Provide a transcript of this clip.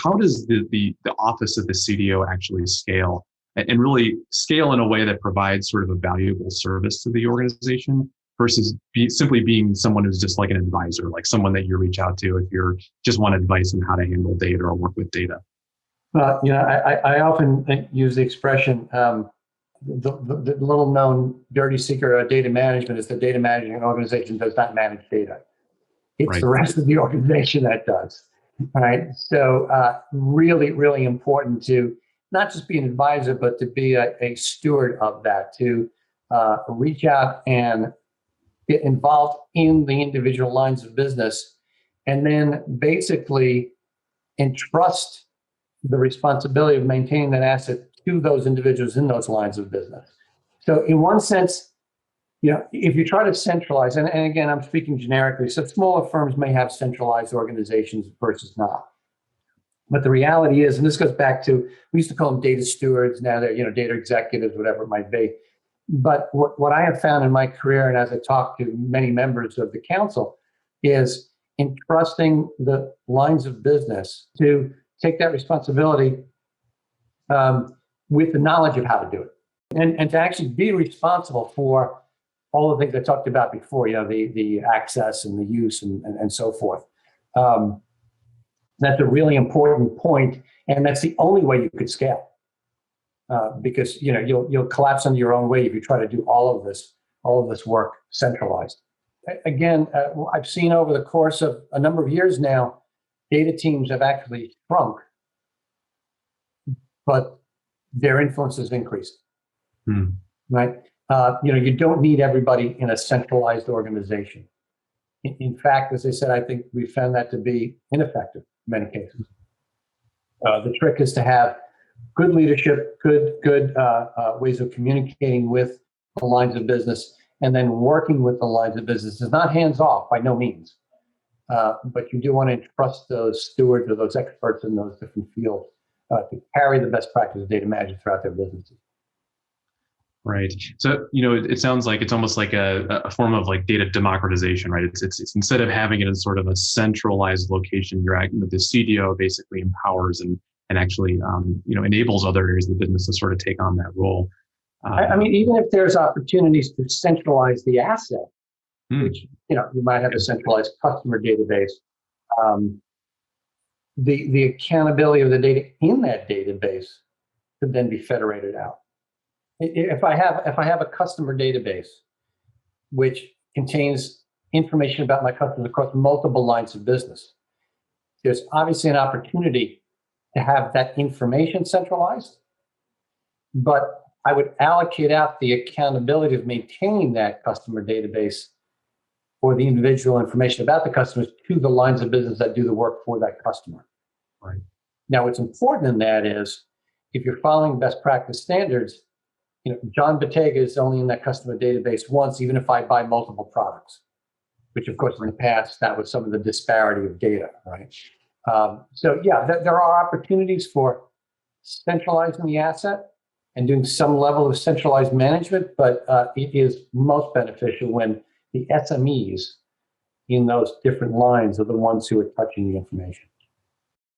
How does the office of the CDO actually scale and really scale in a way that provides sort of a valuable service to the organization versus simply being someone who's just like an advisor, like someone that you reach out to if you're just want advice on how to handle data or work with data? I often use the expression, the little known dirty secret of data management is that data management organization does not manage data. It's Right. the rest of the organization that does. All right. So really, really important to not just be an advisor, but to be a steward of that, to reach out and get involved in the individual lines of business, and then basically entrust the responsibility of maintaining that asset to those individuals in those lines of business. So in one sense, if you try to centralize, and again, I'm speaking generically, so smaller firms may have centralized organizations versus not. But the reality is, and this goes back to, we used to call them data stewards, now they're, data executives, whatever it might be. But what I have found in my career, and as I talk to many members of the council, is entrusting the lines of business to take that responsibility with the knowledge of how to do it, and to actually be responsible for all the things I talked about before, the access and the use and so forth. That's a really important point, and that's the only way you could scale. Because you'll collapse under your own weight if you try to do all of this work centralized. Again, I've seen over the course of a number of years now, data teams have actually shrunk, but their influence has increased. Right? You don't need everybody in a centralized organization. In fact, as I said, I think we found that to be ineffective in many cases. The trick is to have good leadership, good ways of communicating with the lines of business, and then working with the lines of business. It's not hands off by no means, but you do want to entrust those stewards or those experts in those different fields to carry the best practice of data management throughout their businesses. Right. So, it sounds like it's almost like a form of like data democratization, right? It's instead of having it in sort of a centralized location, the CDO basically empowers and actually, enables other areas of the business to sort of take on that role. I mean, even if there's opportunities to centralize the asset, which, you might have a centralized customer database, the accountability of the data in that database could then be federated out. If I have a customer database which contains information about my customers across multiple lines of business, there's obviously an opportunity to have that information centralized, but I would allocate out the accountability of maintaining that customer database or the individual information about the customers to the lines of business that do the work for that customer. Right. Now, what's important in that is if you're following best practice standards, John Bottega is only in that customer database once, even if I buy multiple products, which of course in the past, that was some of the disparity of data, right? So yeah, there are opportunities for centralizing the asset and doing some level of centralized management, but it is most beneficial when the SMEs in those different lines are the ones who are touching the information.